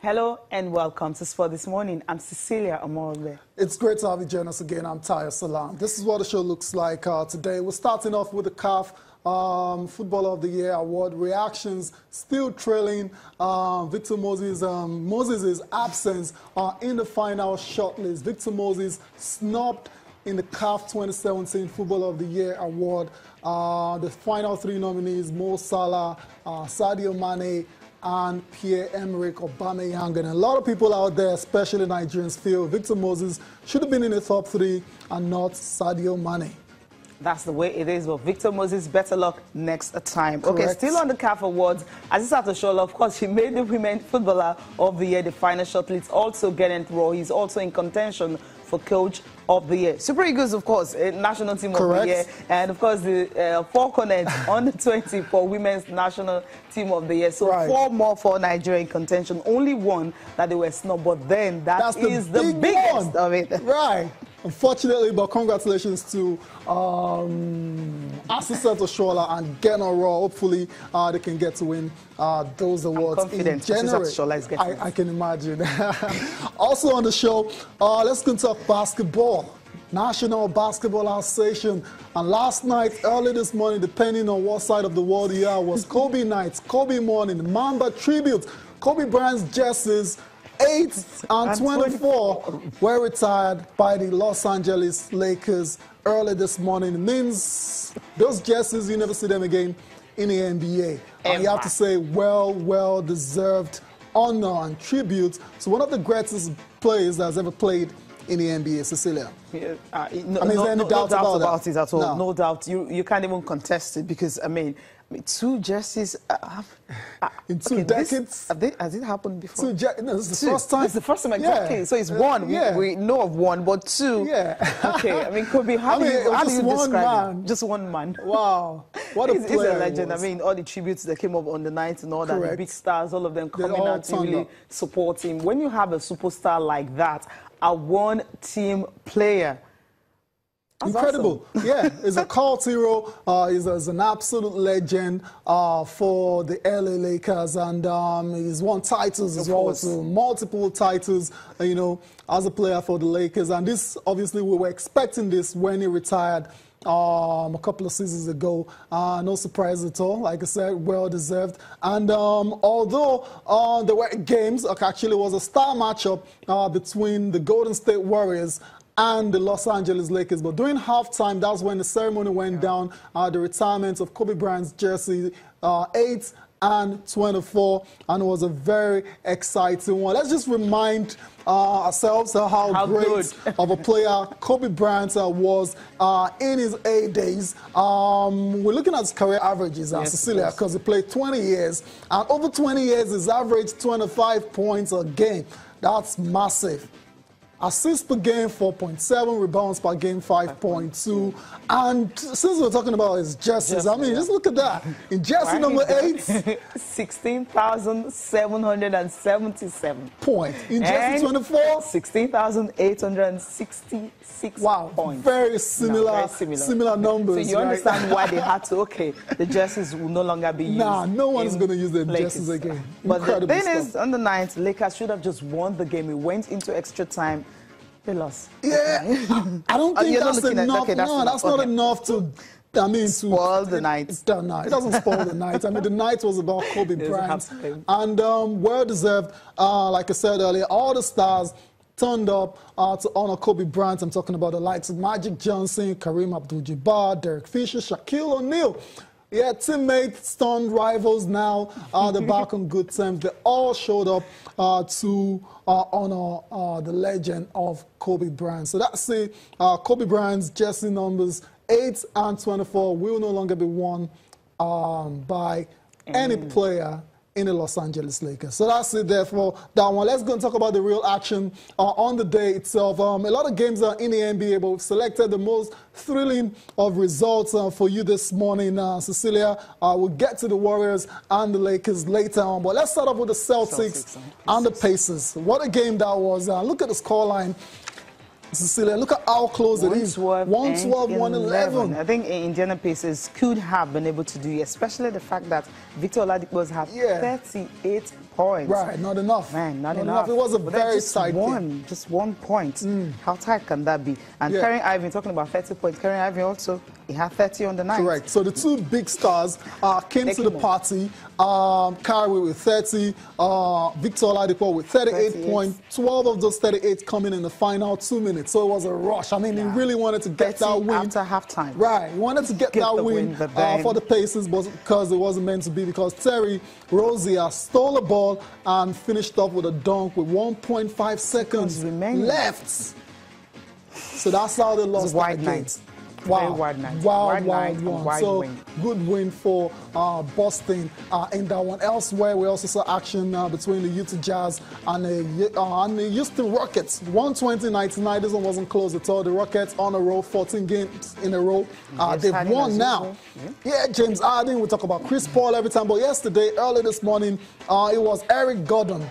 Hello and welcome to Sport This Morning. I'm Cecilia Amorbe. It's great to have you join us again. I'm Taya Salam. This is what the show looks like today. We're starting off with the CAF Footballer of the Year award reactions, still trailing Victor Moses. Moses' absence in the final shortlist. Victor Moses snubbed in the CAF 2017 Footballer of the Year award. The final three nominees: Mo Salah, Sadio Mane, and Pierre-Emerick Aubameyang. And a lot of people out there, especially Nigerians, feel Victor Moses should have been in the top three and not Sadio Mane. That's the way it is, but Victor Moses, better luck next time. Correct. Okay, still on the CAF Awards, Aziz Atoshola, of course, he made the Women Footballer of the Year, the final shortlist, also getting through. He's also in contention for Coach of the Year. Super Eagles, of course, National Team Correct. of the Year, and of course the Falconets on the 20 for Women's National Team of the Year. So right. 4 more for Nigeria in contention. Only one that they were snubbed, but then that's the biggest of it. Right. Unfortunately, but congratulations to Aziz Atoshola and Geno Raw. Hopefully, they can get to win those awards in January. I can imagine. Also on the show, let's go talk basketball. National Basketball Association. And last night, early this morning, depending on what side of the world you are, was Kobe night, Kobe morning, Mamba tribute. Kobe Bryant's jerseys 8 and 24 were retired by the Los Angeles Lakers early this morning. It means those jerseys, you never see them again in the NBA. And you have to say, well-deserved honor and tribute to one of the greatest players that has ever played in the NBA, Cecilia. Yeah, no doubt about it at all. No doubt. You can't even contest it because, I mean 2 jerseys in 2 decades. Has it happened before? No, this is the first time. It's the first time, exactly. Yeah. So it's 1. Yeah. We know of 1, but 2. Yeah. Okay. I mean, Kobe, how do you describe him? Just one man. Wow. What a player. He's a legend. I mean, all the tributes that came up on the night and all that, the big stars, all of them coming out to really support him. When you have a superstar like that, a one-team player, incredible. Awesome. Yeah, he's a cult hero. He's an absolute legend for the LA Lakers, and he's won titles as well, so multiple titles, you know, as a player for the Lakers. And this, obviously, we were expecting this when he retired a couple of seasons ago. No surprise at all. Like I said, well-deserved. And although there were games, actually it was a star matchup between the Golden State Warriors and the Los Angeles Lakers. But during halftime, that's when the ceremony went down, the retirement of Kobe Bryant's jersey, 8 and 24, and it was a very exciting one. Let's just remind ourselves how great of a player Kobe Bryant was in his days. We're looking at his career averages, Cecilia, because he played 20 years, and over 20 years, he's averaged 25 points a game. That's massive. Assists per game, 4.7. Rebounds per game, 5.2. And since we're talking about his jerseys, I mean, just look at that. In jersey number 8, 16,777 points. In jersey 24, 16,866 points. Very similar numbers. So you understand why they had to, the jerseys will no longer be used. No one's going to use their jerseys again. But the thing is, on the 9th, Lakers should have just won the game. It went into extra time. They lost. Yeah, I don't think that's enough. That's not enough to, spoil the night. No, it doesn't spoil the night. I mean, the night was about Kobe Bryant. And well-deserved, like I said earlier, all the stars turned up to honor Kobe Bryant. I'm talking about the likes of Magic Johnson, Kareem Abdul-Jabbar, Derek Fisher, Shaquille O'Neal. Yeah, teammates, stunned rivals now, they're back on good terms. They all showed up to honor the legend of Kobe Bryant. So that's it. Kobe Bryant's jersey numbers 8 and 24 will no longer be worn by any player in the Los Angeles Lakers. So that's it there for that one. Let's go and talk about the real action on the day itself. A lot of games are in the NBA, but we've selected the most thrilling of results for you this morning, Cecilia. We'll get to the Warriors and the Lakers later on, but let's start off with the Celtics and the Pacers. What a game that was. Look at the scoreline. Cecilia, look at how close it is. 112, 111. I think Indiana Pacers could have been able to do it, especially the fact that Victor Oladipo's had 38 points. Right, not enough. Man, not enough. It was a very tight game. Just 1 point. How tight can that be? And Karen Irving, talking about 30 points, Karen Irving also, he had 30 on the night. Correct. So the two big stars came to the party. Kyrie with 30, Victor Oladipo with 38 points. 12 of those 38 coming in the final 2 minutes. So it was a rush. I mean, he really wanted to get that win. After halftime. Right. He wanted to get that win for the Pacers, but because it wasn't meant to be, because Terry Rozier stole the ball and finished off with a dunk with 1.5 seconds left. So that's how they lost that game. Wow. Wild. So good win for Boston in that one. Elsewhere, we also saw action between the Utah Jazz and the Houston Rockets. 120-99. This one wasn't close at all. The Rockets on a roll, 14 games in a row. They've won now. Yeah, James Harden. We talk about Chris Paul every time. But yesterday, early this morning, it was Eric Gordon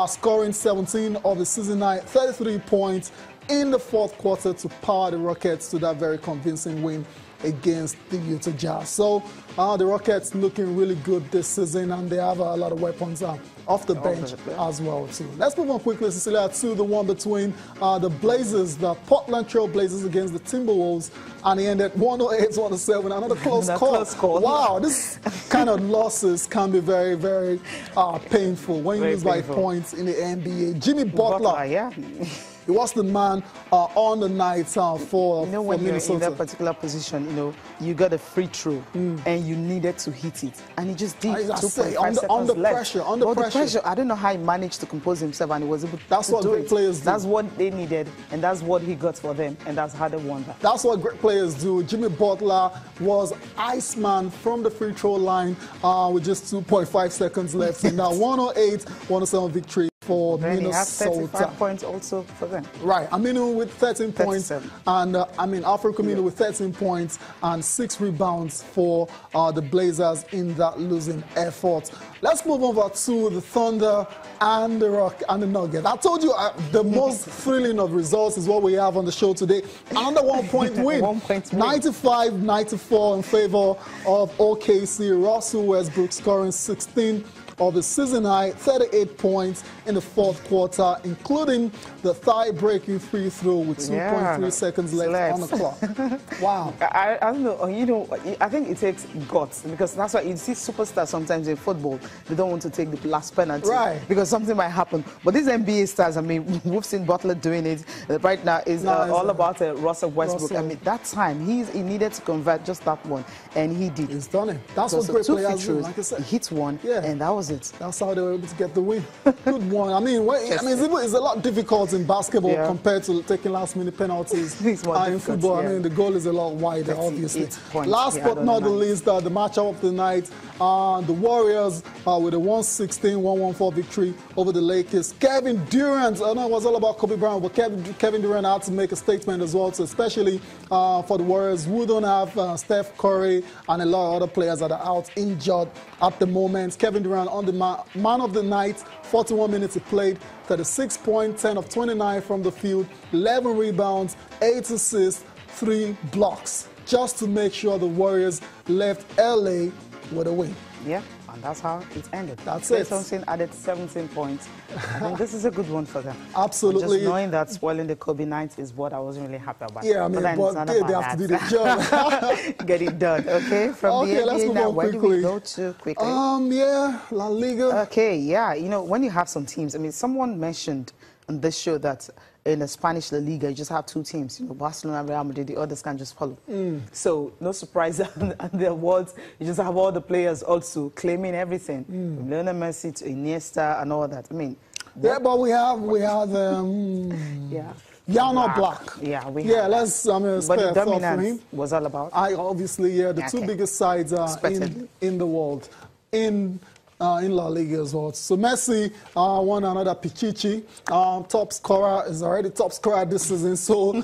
scoring 17 of the season night, 33 points in the fourth quarter to power the Rockets to that very convincing win against the Utah Jazz. So the Rockets looking really good this season, and they have a lot of weapons off the bench as well too. Let's move on quickly, Cecilia, to the one between the Blazers, the Portland Trail Blazers against the Timberwolves, and it ended 108-107. Another close call. Wow, this kind of losses can be very, very painful when you lose by points in the NBA. Jimmy Butler. He was the man on the night for when Minnesota. you're in that particular position, you got a free throw and you needed to hit it, and he just did. 2.5 seconds under left. Under pressure. I don't know how he managed to compose himself, and he was able to That's what great players do. That's what they needed, and that's what he got for them, and that's how they won that. That's what great players do. Jimmy Butler was Iceman from the free throw line with just 2.5 seconds left in that 108-107 victory for then Minnesota. He had 35 points also for them. Right, Aminu with 13 points, and Alfred Camino with 13 points and 6 rebounds for the Blazers in that losing effort. Let's move over to the Thunder and the Rock and the Nuggets. I told you the most thrilling of results is what we have on the show today. Another 1 point win, 95-94 in favor of OKC. Russell Westbrook scoring 16 of the season high, 38 points in the fourth quarter, including the tie-breaking free throw with 2.3 seconds left on the clock. Wow. I don't know, I think it takes guts, because that's why you see superstars sometimes in football, they don't want to take the last penalty. Right. Because something might happen. But these NBA stars, we've seen Butler doing it right now, is all about Russell Westbrook. That time, he needed to convert just that one, and he did. He's done it. That's what great players do, like I said. He hit one, and that was it. That's how they were able to get the win. Good one. It's a lot difficult in basketball compared to taking last-minute penalties in football. The goal is a lot wider, obviously. Last but not the least, the matchup of the night, the Warriors with a 116-114 victory over the Lakers. Kevin Durant, I know it was all about Kobe Bryant, but Kevin Durant had to make a statement as well, so especially for the Warriors, who don't have Steph Curry and a lot of other players that are out injured at the moment. Kevin Durant on the man of the night, 41 minutes he played, 36 points, 10 of 29 from the field, 11 rebounds, 8 assists, 3 blocks, just to make sure the Warriors left LA with a win. Yeah, and that's how it ended. That's it. Thompson added 17 points. I think this is a good one for them. Absolutely. But just knowing that spoiling the Kobe night is what I wasn't really happy about. Yeah, but they have to do their job. Get it done, okay? From the NBA, let's move now, on where quickly. do we go to quickly? La Liga. Okay, yeah. When you have some teams, someone mentioned on this show that in the Spanish La Liga, you just have 2 teams, Barcelona and Real Madrid, the others can just follow. So, no surprise on the awards, you just have all the players also claiming everything. From Lionel Messi to Iniesta and all that. Yeah, but we have Jan Black. Yeah, we have. Let's but the dominance was all about. The 2 biggest sides in the world. In in La Liga as well. So Messi won another Pichichi. Top scorer is already top scorer this season. So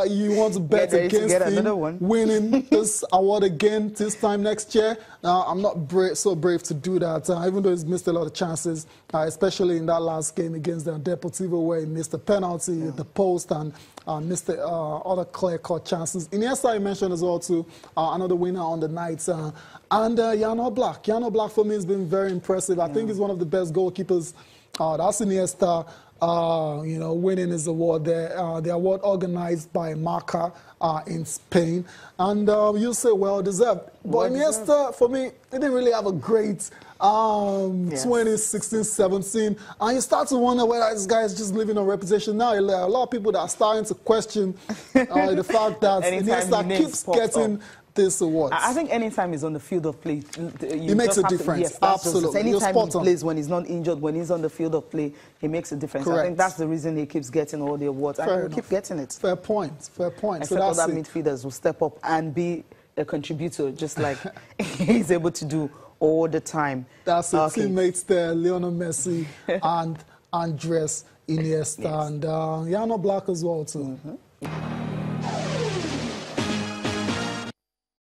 you want to bet against him winning this award again this time next year. I'm not so brave to do that, even though he's missed a lot of chances, especially in that last game against the Deportivo where he missed a penalty at the post and missed the other clear-cut chances. Iniesta I mentioned as well too, another winner on the night. And Jan Oblak. Jan Oblak for me has been very impressive. I think he's one of the best goalkeepers. That's Iniesta, you know, winning his award there. The award organized by Marca in Spain. And you say, well deserved. But Iniesta, for me, he didn't really have a great 2016-17. And you start to wonder whether this guy is just living on reputation now. There are a lot of people that are starting to question the fact that Iniesta keeps getting this award. I think anytime he's on the field of play, he makes a difference. Yes, absolutely. Anytime he plays, when he's not injured, when he's on the field of play, he makes a difference. Correct. I think that's the reason he keeps getting all the awards. And he'll keep getting it. Fair point. Fair point. Except so other midfielders will step up and be a contributor, just like he's able to do all the time. That's it. Teammates there, Lionel Messi and Andres Iniesta, and Jan Oblak as well too.